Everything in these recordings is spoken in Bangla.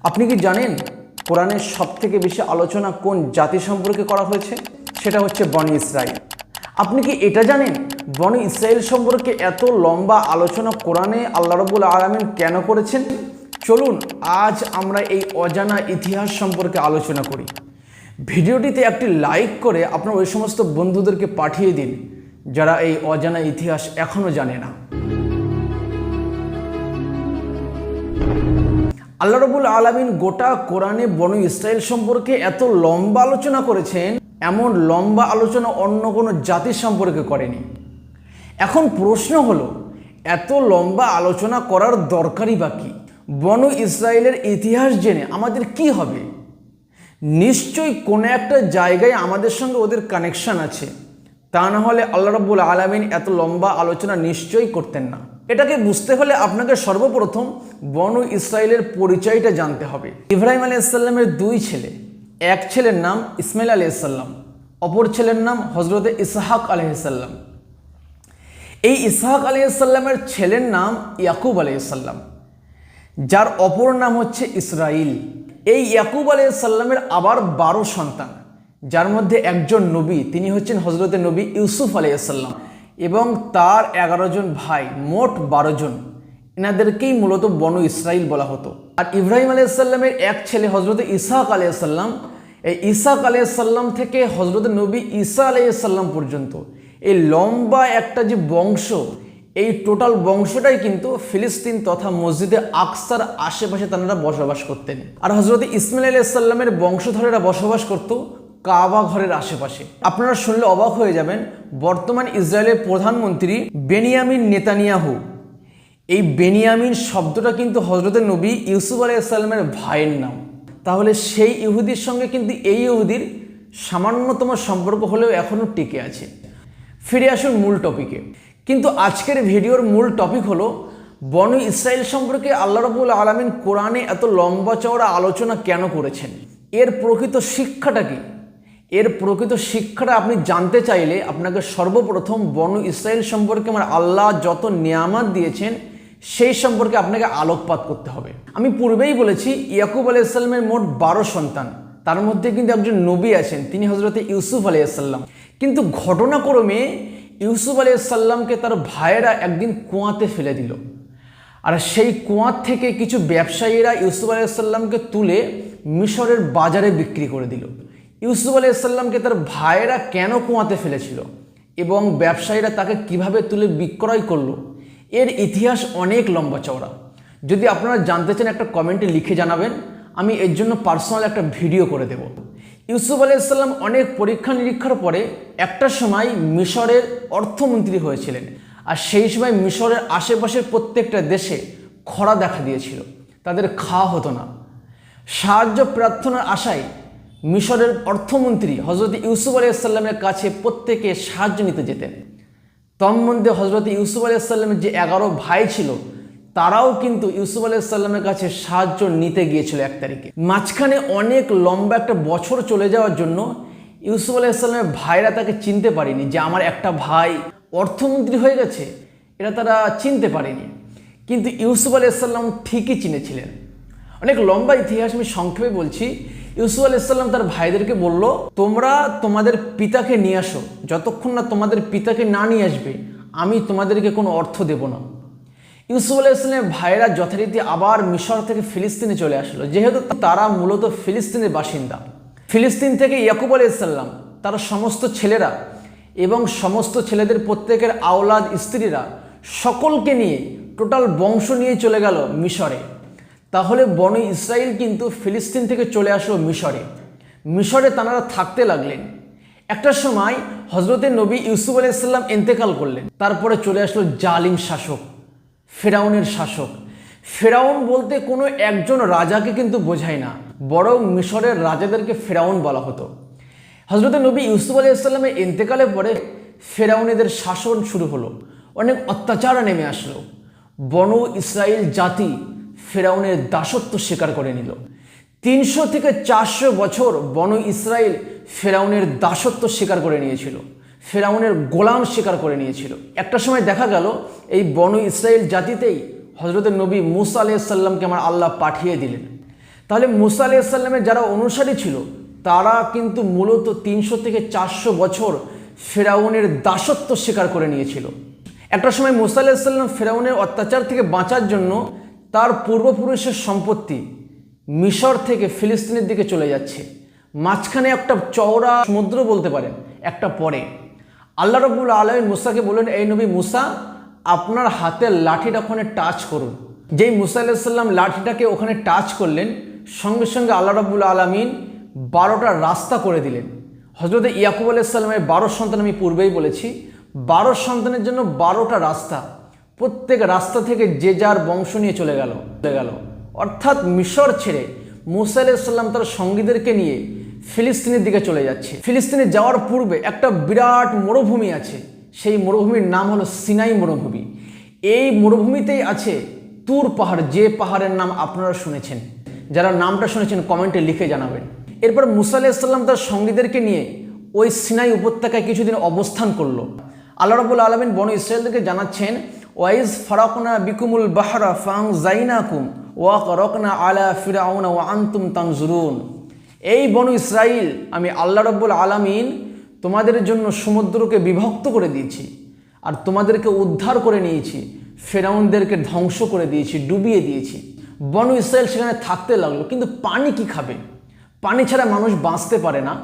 আপনি কি জানেন কোরআনের সবথেকে বেশি আলোচনা কোন জাতি সম্পর্কে করা হয়েছে? সেটা হচ্ছে বনি ইসরাইল। আপনি কি এটা জানেন বনি ইসরাইল সম্পর্কে এত লম্বা আলোচনা কোরআনে আল্লাহ রাব্বুল আলামিন কেন করেছেন? চলুন আজ আমরা এই অজানা ইতিহাস সম্পর্কে আলোচনা করি। ভিডিওটিতে একটি লাইক করে আপনার ওই সমস্ত বন্ধুদেরকে পাঠিয়ে দিন যারা এই অজানা ইতিহাস এখনো জানে না। আল্লাহ রাব্বুল আলামিন গোটা কোরআনে বনি ইসরাইল সম্পর্কে এত লম্বা আলোচনা করেছেন, এমন লম্বা আলোচনা অন্য কোনো জাতি সম্পর্কে করেনি। এখন প্রশ্ন হলো, এত লম্বা আলোচনা করার দরকারই বা কি? বনি ইসরাইলের ইতিহাস জেনে আমাদের কি হবে? নিশ্চয়ই কোনো একটা জায়গায় আমাদের সঙ্গে ওদের কানেকশন আছে, তা না হলে আল্লাহ রাব্বুল আলামিন এত লম্বা আলোচনা নিশ্চয়ই করতেন না। এটাকে বুঝতে হলে আপনাকে সর্বপ্রথম বনি ইসরাইলের পরিচয়টা জানতে হবে। ইব্রাহিম আলাইহিস সালামের দুই ছেলে, এক ছেলের নাম ইসমাইল আলাইহিস সালাম, অপর ছেলের নাম হযরত ইসহাক আলাইহিস সালাম। এই ইসহাক আলাইহিস সালামের ছেলের নাম ইয়াকুব আলাইহিস সালাম, যার অপর নাম হচ্ছে ইসরাইল। এই ইয়াকুব আলাইহিস সালামের আবার 12 সন্তান, যার মধ্যে একজন নবী, তিনি হচ্ছেন হযরত নবী ইউসুফ আলাইহিস সালাম, এবং তার 11 জন ভাই, মোট 12 জন। এনাদেরকেই মূলত বনি ইসরাইল বলা হতো। আর ইব্রাহিম আলাইহিস সালামের এক ছেলে হযরত ইসহাক আলাইহিস সালাম, এই ইসহাক আলাইহিস সালাম থেকে হযরত নবী ঈসা আলাইহিস সালাম পর্যন্ত এই লম্বা একটা যে বংশ, এই টোটাল বংশটাই কিন্তু ফিলিস্তিন তথা মসজিদে আকসার আশেপাশে তারা বসবাস করতেন। আর হযরত ইসমাইল আলাইহিস সালামের বংশধরেরা বসবাস করত কাবা ঘরের আশেপাশে। আপনারা শুনলে অবাক হয়ে যাবেন, বর্তমান ইসরায়েলের প্রধানমন্ত্রী বেনিয়ামিন নেতানিয়াহু, এই বেনিয়ামিন শব্দটা কিন্তু হযরত নবী ইউসুফ আলাইহিস সালামের ভাইয়ের নাম। তাহলে সেই ইহুদির সঙ্গে কিন্তু এই ইহুদির সামান্যতম সম্পর্ক হলেও এখনও টিকে আছে। ফিরে আসুন মূল টপিকে। কিন্তু আজকের ভিডিওর মূল টপিক হলো বনি ইসরাইল সম্পর্কে আল্লাহ রাব্বুল আলামিন কোরআনে এত লম্বা চওড়া আলোচনা কেন করেছেন, এর প্রকৃত শিক্ষাটা কি? এর প্রকৃত শিক্ষাটা আপনি জানতে চাইলে আপনাকে সর্বপ্রথম বনি ইসরাইল সম্পর্কে আমার আল্লাহ যত নিয়ামত দিয়েছেন সেই সম্পর্কে আপনাকে আলোকপাত করতে হবে। আমি পূর্বেই বলেছি ইয়াকুব আলাইহিস সালামের মোট 12 সন্তান, তার মধ্যে কিন্তু একজন নবী আছেন, তিনি হযরত ইউসুফ আলাইহিস সালাম। কিন্তু ঘটনাক্রমে ইউসুফ আলাইহিস সালামকে তার ভাইয়েরা একদিন কুয়াতে ফেলে দিল। আর সেই কুয়ার থেকে কিছু ব্যবসায়ীরা ইউসুফ আলাইহিস সালামকে তুলে মিশরের বাজারে বিক্রি করে দিল। ইউসুফ আলাইহিস সালামকে তার ভাইয়েরা কেন কুয়াতে ফেলেছিল এবং ব্যবসায়ীরা তাকে কিভাবে তুলে বিক্রয় করলো, এর ইতিহাস অনেক লম্বা চওড়া। যদি আপনারা জানতে চান একটা কমেন্টে লিখে জানাবেন, আমি এর জন্য পার্সোনাল একটা ভিডিও করে দেব। ইউসুফ আলাইহিস সালাম অনেক পরীক্ষা নিরীক্ষার পরে একটা সময় মিশরের অর্থমন্ত্রী হয়েছিলেন। আর সেই সময় মিশরের আশেপাশের প্রত্যেকটা দেশে খরা দেখা দিয়েছিল, তাদের খাওয়া হতো না। সাহায্য প্রার্থনার আশায় মিশরের অর্থমন্ত্রী হযরত ইউসুফ আলাইহিস সালামের কাছে প্রত্যেকে সাহায্য নিতে যেতেন। তন্মধ্যে হযরত ইউসুফ আলাইহিস সালামের যে 11 ভাই ছিল, তারাও কিন্তু ইউসুফ আলাইহিস সালামের কাছে সাহায্য নিতে গিয়েছিল 1 তারিখে। মাঝখানে অনেক লম্বা একটা বছর চলে যাওয়ার জন্য ইউসুফ আলাইহিস সালামের ভাইরা তাকে চিনতে পারেনি যে আমার একটা ভাই অর্থমন্ত্রী হয়ে গেছে, এটা তারা চিনতে পারেনি। কিন্তু ইউসুফ আলাইহিস সালাম ঠিকই চিনেছিলেন। অনেক লম্বা ইতিহাস, আমি সংক্ষেপে বলছি। ইউসুফ আলাইহিস সালাম তার ভাইদেরকে বলল, তোমরা তোমাদের পিতাকে নিয়ে আসো, যতক্ষণ না তোমাদের পিতাকে না নিয়ে আসবে আমি তোমাদেরকে কোনো অর্থ দেব না। ইউসুফ আলাইহিস সালামের ভাইরা যথারীতি আবার মিশর থেকে ফিলিস্তিনে চলে আসলো, যেহেতু তারা মূলত ফিলিস্তিনের বাসিন্দা। ফিলিস্তিন থেকে ইয়াকুব আলাইহিস সালাম তার সমস্ত ছেলেরা এবং সমস্ত ছেলেদের প্রত্যেকের আওলাদ স্ত্রীরা সকলকে নিয়ে টোটাল বংশ নিয়ে চলে গেল মিশরে। তাহলে বনি ইসরাইল কিন্তু ফিলিস্তিন থেকে চলে আসলো মিশরে। মিশরে তারা থাকতে লাগলেন। একটা সময় হযরত নবী ইউসুফ আলাইহিস সালাম ইন্তেকাল করলেন। তারপরে চলে আসলো জালিম শাসক, ফেরাউনের শাসক। ফেরাউন বলতে কোনো একজন রাজাকে কিন্তু বোঝায় না, বরং মিশরের রাজাদেরকে ফেরাউন বলা হতো। হযরত নবী ইউসুফ আলাইহিস সালামের ইন্তেকালের পরে ফেরাউনেদের শাসন শুরু হলো, অনেক অত্যাচার নেমে আসলো। বনি ইসরাইল জাতি ফেরাউনের দাসত্ব স্বীকার করে নিল। 300 থেকে 400 বছর বনি ইসরাইল ফেরাউনের দাসত্ব স্বীকার করে নিয়েছিল, ফেরাউনের গোলাম স্বীকার করে নিয়েছিল। একটা সময় দেখা গেল এই বনি ইসরাইল জাতিতেই হযরত নবী মুসা আলাইহিস সালামকে আমার আল্লাহ পাঠিয়ে দিলেন। তাহলে মুসা আলাইহিস সালামের যারা অনুসারী ছিল তারা কিন্তু মূলত 300 থেকে 400 বছর ফেরাউনের দাসত্ব স্বীকার করে নিয়েছিল। একটা সময় মুসা আলাইহিস সালাম ফেরাউনের অত্যাচার থেকে বাঁচার জন্য তার পূর্বপুরুষের সম্পত্তি মিশর থেকে ফিলিস্তিনের দিকে চলে যাচ্ছে। মাঝখানে একটা চওড়া সমুদ্র বলতে পারেন একটা পরে আল্লাহ রাব্বুল আলামিন মুসাকে বললেন, এই নবী মুসা, আপনার হাতের লাঠিটা ওখানে টাচ করুন। যেই মুসা আলাইহিস সালাম লাঠিটাকে ওখানে টাচ করলেন, সঙ্গে সঙ্গে আল্লাহ রাব্বুল আলামিন 12টা রাস্তা করে দিলেন। হযরত ইয়াকুব আলাইহিস সালামের 12 সন্তান আমি পূর্বেই বলেছি, 12 সন্তানের জন্য 12টা রাস্তা, প্রত্যেক রাস্তা থেকে যে যার বংশ নিয়ে চলে গেল। অর্থাৎ মিশর ছেড়ে মুসা আলাইহিস সালাম তার সঙ্গীদেরকে নিয়ে ফিলিস্তিনের দিকে চলে যাচ্ছে। ফিলিস্তিনে যাওয়ার পূর্বে একটা বিরাট মরুভূমি আছে, সেই মরুভূমির নাম হলো সিনাই মরুভূমি। এই মরুভূমিতেই আছে তুর পাহাড়, যে পাহাড়ের নাম আপনারা শুনেছেন। যারা নামটা শুনেছেন কমেন্টে লিখে জানাবেন। এরপর মুসা আলাইহিস সালাম তার সঙ্গীদেরকে নিয়ে ওই সিনাই উপত্যকায় কিছুদিন অবস্থান করলো। আল্লাহ রাব্বুল আলামিন বনু ইসরাঈলকে জানাচ্ছেন, ওয়াইজ ফারাকনা বিকুমুল বাহরা ফাংজাইনাকুম ওয়া কারাকনা আলা ফিরআউনা ওয়া আনতুম তানজুরুন। এই বনু ইসরাইল, আমি আল্লাহ রাব্বুল আলামিন তোমাদের জন্য সমুদ্রকে বিভক্ত করে দিয়েছি আর তোমাদেরকে উদ্ধার করে নিয়েছি, ফেরাউনদেরকে ধ্বংস করে দিয়েছি, ডুবিয়ে দিয়েছি। বনু ইসরাইল সেখানে থাকতে লাগলো, কিন্তু পানি কি খাবে? পানি ছাড়া মানুষ বাঁচতে পারে না।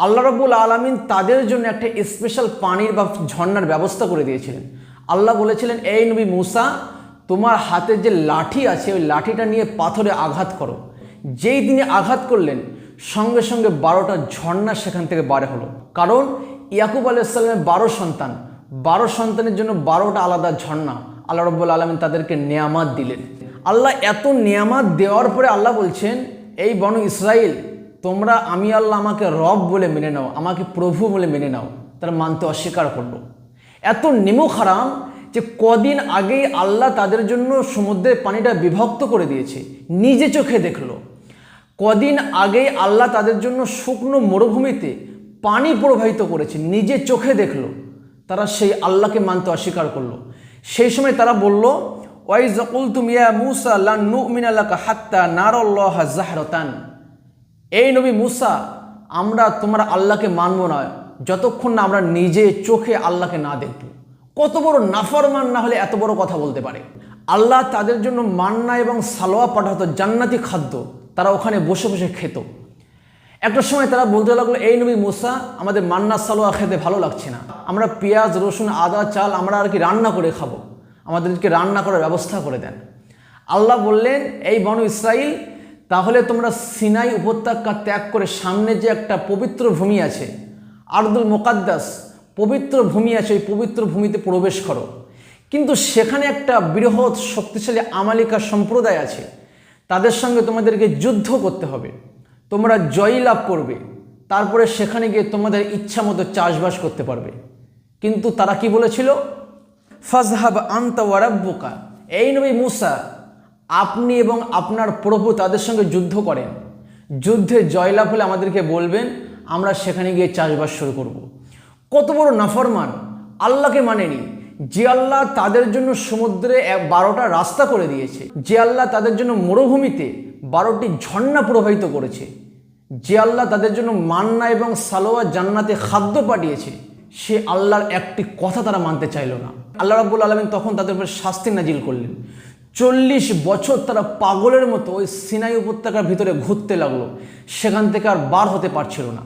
আল্লাহ রাব্বুল আলামিন তাদের জন্য একটা স্পেশাল পানির বা ঝর্ণার ব্যবস্থা করে দিয়েছিলেন। আল্লাহ বলেছিলেন, এই নবী মুসা, তোমার হাতে যে লাঠি আছে ওই লাঠিটা নিয়ে পাথরে আঘাত করো। যেই তিনি আঘাত করলেন, সঙ্গে সঙ্গে 12টা ঝর্ণা সেখান থেকে বার হলো। কারণ ইয়াকুব আলাইহিস সালামের 12 সন্তান, 12 সন্তানের জন্য 12টা আলাদা ঝর্ণা আল্লাহ রাব্বুল আলামিন তাদেরকে নেয়ামত দিলেন। আল্লাহ এত নেয়ামত দেওয়ার পরে আল্লাহ বলছেন, এই বনু ইসরাইল, তোমরা আমি আল্লাহ আমাকে রব বলে মেনে নাও, আমাকে প্রভু বলে মেনে নাও। তারা মানতে অস্বীকার করলো। এত নিমুখ হারাম যে কদিন আগেই আল্লাহ তাদের জন্য সমুদ্রের পানিটা বিভক্ত করে দিয়েছে, নিজে চোখে দেখলো। কদিন আগেই আল্লাহ তাদের জন্য শুকনো মরুভূমিতে পানি প্রবাহিত করেছে, নিজে চোখে দেখলো। তারা সেই আল্লাহকে মানতে অস্বীকার করলো। সেই সময় তারা বলল, ওয়াইজ কুলতুম ইয়া মুসা লান নুমিনা লাকা হাত্তা নারাল্লাহা জাহরাতান। এই নবী মুসা, আমরা তোমার আল্লাহকে মানব না যতক্ষণ না আমরা নিজে চোখে আল্লাহকে না দেখব। কত বড় নাফরমান না হলে এত বড় কথা বলতে পারে? আল্লাহ তাদের জন্য মান্না এবং সালোয়া পাঠাতো, জান্নাতি খাদ্য, তারা ওখানে বসে বসে খেত। একটা সময় তারা বলতে লাগলো, এই নবী মুসা, আমাদের মান্না সালোয়া খেতে ভালো লাগছে না, আমরা পেঁয়াজ রসুন আদা চাল আমরা আর কি রান্না করে খাবো, আমাদেরকে রান্না করার ব্যবস্থা করে দেন। আল্লাহ বললেন, এই বনু ইসরাইল, তাহলে তোমরা সিনাই উপত্যকা ত্যাগ করে সামনে যে একটা পবিত্র ভূমি আছে, আরদুল মুকাদ্দাস, পবিত্র ভূমি আছে, ওই পবিত্র ভূমিতে প্রবেশ করো। কিন্তু সেখানে একটা বৃহৎ শক্তিশালী আমালিকা সম্প্রদায় আছে, তাদের সঙ্গে তোমাদেরকে যুদ্ধ করতে হবে, তোমরা জয় লাভ করবে, তারপরে সেখানে গিয়ে তোমাদের ইচ্ছা মতো চাষবাস করতে পারবে। কিন্তু তারা কি বলেছিল? ফাজহাব আনতা ওয়া রাব্বুকা, এই নবী মুসা, আপনি এবং আপনার প্রভু তাদের সঙ্গে যুদ্ধ করেন, যুদ্ধে জয়লাভ হলে আমাদেরকে বলবেন, আমরা সেখানে গিয়ে চাষবাস শুরু করব। কত বড় নাফরমান! আল্লাহকে মানেনি। যে আল্লাহ তাদের জন্য সমুদ্রে 12টা রাস্তা করে দিয়েছে, যে আল্লাহ তাদের জন্য মরুভূমিতে 12টি ঝর্ণা প্রবাহিত করেছে, যে আল্লাহ তাদের জন্য মান্না এবং সালোয়া জান্নাতে খাদ্য পাঠিয়েছে, সে আল্লাহর একটি কথা তারা মানতে চাইল না। আল্লাহ রাব্বুল আলামিন তখন তাদের উপর শাস্তি নাজিল করলেন। 40 বছর তারা পাগলের মতো ওই সিনাই উপত্যকার ভিতরে ঘুরতে লাগলো, সেখান থেকে আর বার হতে পারছিল না।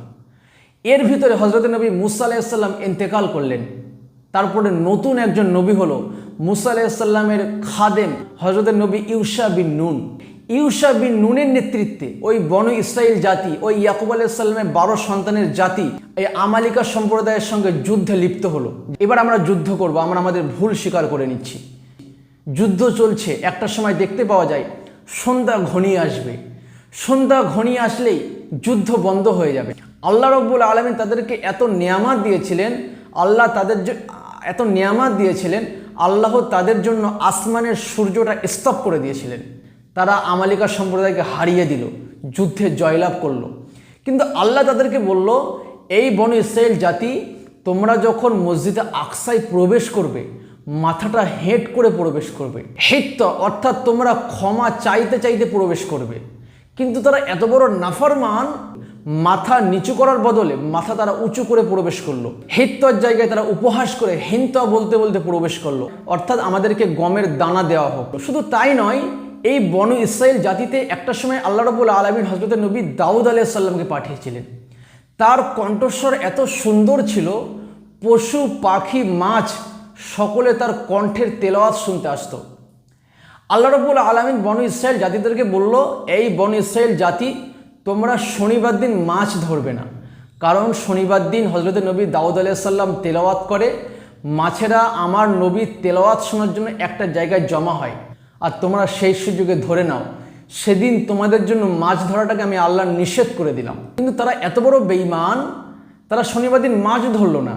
এর ভিতরে হযরত নবী মুসা আলাইহিস সালাম ইন্তেকাল করলেন। তারপরে নতুন একজন নবী হলো মুসা আলাইহিস সালামের খাদেম হযরত নবী ইউশা বিন নুন। ইউশা বিন নুনের নেতৃত্বে ওই বনু ইসরাইল জাতি, ওই ইয়াকুব আলাইহিস সালামের 12 সন্তানের জাতি এই আমালিকা সম্প্রদায়ের সঙ্গে যুদ্ধে লিপ্ত হলো। এবার আমরা যুদ্ধ করব, আমরা আমাদের ভুল স্বীকার করে নিচ্ছি। যুদ্ধ চলছে, একটা সময় দেখতে পাওয়া যায় সন্ধ্যা ঘনিয়ে আসবে। সন্ধ্যা ঘনিয়ে আসলেই যুদ্ধ বন্ধ হয়ে যাবে। আল্লাহ রাব্বুল আলামিন তাদেরকে এত নিয়ামত দিয়েছিলেন, আল্লাহ তাদের জন্য আসমানের সূর্যটা স্তব করে দিয়েছিলেন। তারা আমালিকা সম্প্রদায়কে হারিয়ে দিল, যুদ্ধে জয়লাভ করলো। কিন্তু আল্লাহ তাদেরকে বলল, এই বনু ইসরাইল জাতি, তোমরা যখন মসজিদে আকসায় প্রবেশ করবে, মাথাটা হেঁট করে প্রবেশ করবে। হিত্ত অর্থাৎ তোমরা ক্ষমা চাইতে চাইতে প্রবেশ করবে। কিন্তু তারা এত বড় নাফরমান, মাথা নিচু করার বদলে মাথা তারা উঁচু করে প্রবেশ করলো। হিত্তর জায়গায় তারা উপহাস করে হিন্ত বলতে বলতে প্রবেশ করলো, অর্থাৎ আমাদেরকে গমের দানা দেওয়া হোক। শুধু তাই নয়, এই বনু ইসরাইল জাতিতে একটা সময় আল্লাহ রাব্বুল আলামিন হযরত নবী দাউদ আলাইহিস সালামকে পাঠিয়েছিলেন। তার কণ্ঠস্বর এত সুন্দর ছিল, পশু পাখি মাছ সকলে তার কণ্ঠের তেলাওয়াত শুনতে আসতো। আল্লাহ রাব্বুল আলামিন বনু ইসরাইল জাতিদেরকে বলল, এই বনু ইসরাইল জাতি, তোমরা শনিবার দিন মাছ ধরবে না, কারণ শনিবার দিন হযরত নবী দাউদ আলাইহিস সালাম তেলাওয়াত করে, মাছেরা আমার নবীর তেলাওয়াত শোনার জন্য একটা জায়গায় জমা হয়, আর তোমরা সেই সুযোগে ধরে নাও। সেদিন তোমাদের জন্য মাছ ধরাটাকে আমি আল্লাহ নিষেধ করে দিলাম। কিন্তু তারা এত বড় বেঈমান, তারা শনিবার দিন মাছ ধরলো না,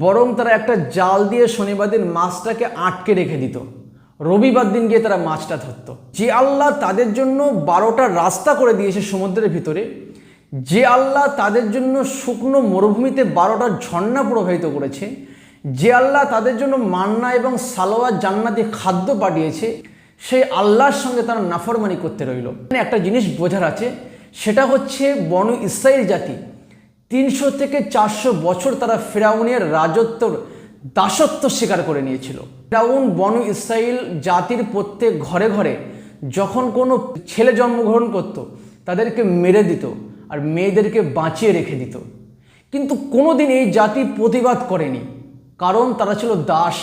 বরং তারা একটা জাল দিয়ে শনিবার দিন মাছটাকে আটকে রেখে দিত, রবিবার দিন গিয়ে তারা মাছটা ধরতো। যে আল্লাহ তাদের জন্য 12টা রাস্তা করে দিয়েছে সমুদ্রের ভিতরে, যে আল্লাহ তাদের জন্য শুকনো মরুভূমিতে 12টা ঝর্ণা প্রবাহিত করেছে, যে আল্লাহ তাদের জন্য মান্না এবং সালোয়া জান্নাতি খাদ্য পাঠিয়েছে, সেই আল্লাহর সঙ্গে তারা নাফরমানি করতে রইল। একটা জিনিস বোঝার আছে, সেটা হচ্ছে বনু ইসরাইল জাতি 300 থেকে 400 বছর তারা ফিরাউনের রাজত্বর দাসত্ব স্বীকার করে নিয়েছিল। ফিরাউন বনু ইসরাইল জাতির প্রত্যেক ঘরে ঘরে যখন কোনো ছেলে জন্মগ্রহণ করত, তাদেরকে মেরে দিত আর মেয়েদেরকে বাঁচিয়ে রেখে দিত। কিন্তু কোনোদিন এই জাতি প্রতিবাদ করেনি, কারণ তারা ছিল দাস।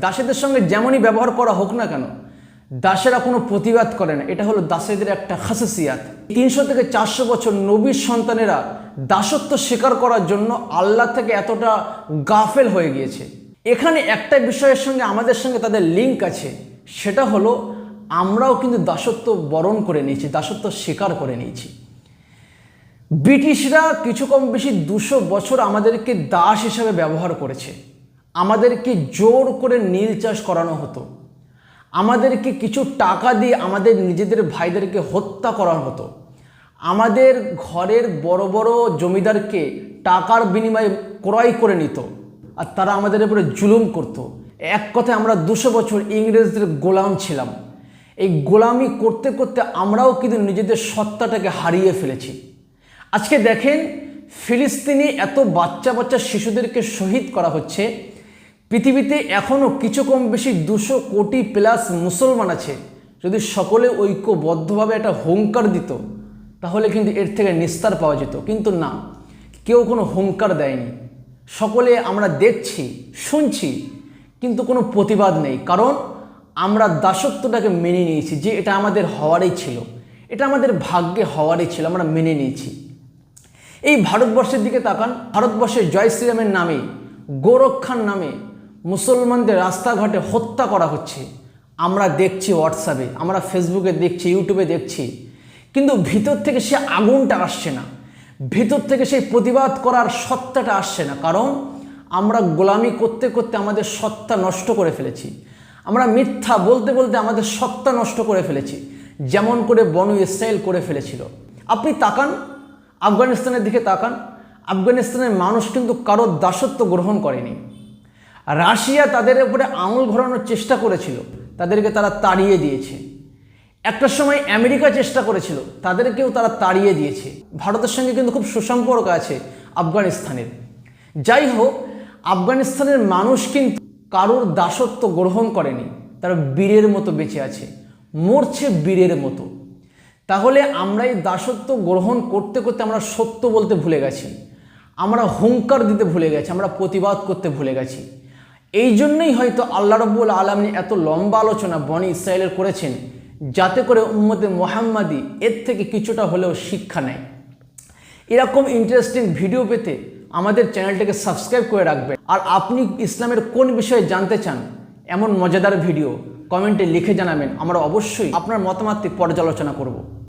দাসেদের সঙ্গে যেমনই ব্যবহার করা হোক না কেন, দাসেরা কোনো প্রতিবাদ করে না। এটা হলো দাসেদের একটা খাসিয়াত। 300 থেকে 400 বছর নবীর সন্তানেরা দাসত্ব স্বীকার করার জন্য আল্লাহ থেকে এতটা গাফেল হয়ে গিয়েছে। এখানে একটা বিষয়ের সঙ্গে আমাদের সঙ্গে তাদের লিঙ্ক আছে, সেটা হলো আমরাও কিন্তু দাসত্ব বরণ করে নিয়েছি, দাসত্ব স্বীকার করে নিয়েছি। ব্রিটিশরা কিছু কম বেশি 200 বছর আমাদেরকে দাস হিসাবে ব্যবহার করেছে। আমাদেরকে জোর করে নীল চাষ করানো হতো, আমাদেরকে কিছু টাকা দিয়ে আমাদের নিজেদের ভাইদেরকে হত্যা করা হতো, আমাদের ঘরের বড় বড় জমিদারকে টাকার বিনিময়ে ক্রয় করে নিত, আর তারা আমাদের উপরে জুলুম করত। এক কথায় আমরা 200 বছর ইংরেজদের গোলাম ছিলাম। এই গোলামি করতে করতে আমরাও কিন্তু নিজেদের সত্তাটাকে হারিয়ে ফেলেছি। আজকে দেখেন, ফিলিস্তিনে এত বাচ্চা বাচ্চা শিশুদেরকে শহীদ করা হচ্ছে। পৃথিবীতে এখনও কিছু কম বেশি 200 কোটি প্লাস মুসলমান আছে। যদি সকলে ঐক্যবদ্ধভাবে একটা হুঙ্কার দিত, তাহলে কিন্তু এর থেকে নিস্তার পাওয়া যেত। কিন্তু না, কেউ কোনো হুঙ্কার দেয়নি। সকলে আমরা দেখছি, শুনছি, কিন্তু কোনো প্রতিবাদ নেই। কারণ আমরা দাসত্বটাকে মেনে নিয়েছি, যে এটা আমাদের হওয়ারই ছিল, এটা আমাদের ভাগ্যে হওয়ারই ছিল, আমরা মেনে নিয়েছি। এই ভারতবর্ষের দিকে তাকান, ভারতবর্ষের জয় শ্রীরামের নামে, গোরক্ষার নামে মুসলমানদের রাস্তাঘাটে হত্যা করা হচ্ছে। আমরা দেখছি হোয়াটসঅ্যাপে, আমরা ফেসবুকে দেখছি, ইউটিউবে দেখছি, কিন্তু ভিতর থেকে সে আগুনটা আসছে না, ভিতর থেকে সেই প্রতিবাদ করার সত্তাটা আসছে না। কারণ আমরা গোলামি করতে করতে আমাদের সত্তা নষ্ট করে ফেলেছি, আমরা মিথ্যা বলতে বলতে আমাদের সত্তা নষ্ট করে ফেলেছি, যেমন করে বনু ইসরাইল করে ফেলেছিল। আপনি তাকান, আফগানিস্তানের দিকে তাকান, আফগানিস্তানের মানুষ কিন্তু কারোর দাসত্ব গ্রহণ করেনি। রাশিয়া তাদের উপরে আঙুল ঘোরানোর চেষ্টা করেছিল, তাদেরকে তারা তাড়িয়ে দিয়েছে। একটা সময় আমেরিকা চেষ্টা করেছিল, তাদেরকেও তারা তাড়িয়ে দিয়েছে। ভারতের সঙ্গে কিন্তু খুব সুসম্পর্ক আছে আফগানিস্তানের। যাই হোক, আফগানিস্তানের মানুষ কিন্তু কারোর দাসত্ব গ্রহণ করেনি, তারা বীরের মতো বেঁচে আছে, মরছে বীরের মতো। তাহলে আমরা এই দাসত্ব গ্রহণ করতে করতে আমরা সত্য বলতে ভুলে গেছি, আমরা হুঙ্কার দিতে ভুলে গেছি, আমরা প্রতিবাদ করতে ভুলে গেছি। এই জন্যই হয়তো আল্লাহ রাব্বুল আলামিন এত লম্বা আলোচনা বনি ইসরাইলের করেছেন, যাতে করে উম্মতে মুহাম্মাদি এর থেকে কিছুটা হলেও শিক্ষা নেয়। এরকম ইন্টারেস্টিং ভিডিও পেতে আমাদের চ্যানেলটাকে সাবস্ক্রাইব করে রাখবেন। আর আপনি ইসলামের কোন বিষয়ে জানতে চান এমন মজাদার ভিডিও কমেন্টে লিখে জানাবেন, আমরা অবশ্যই আপনার মতামত পর্যালোচনা করব।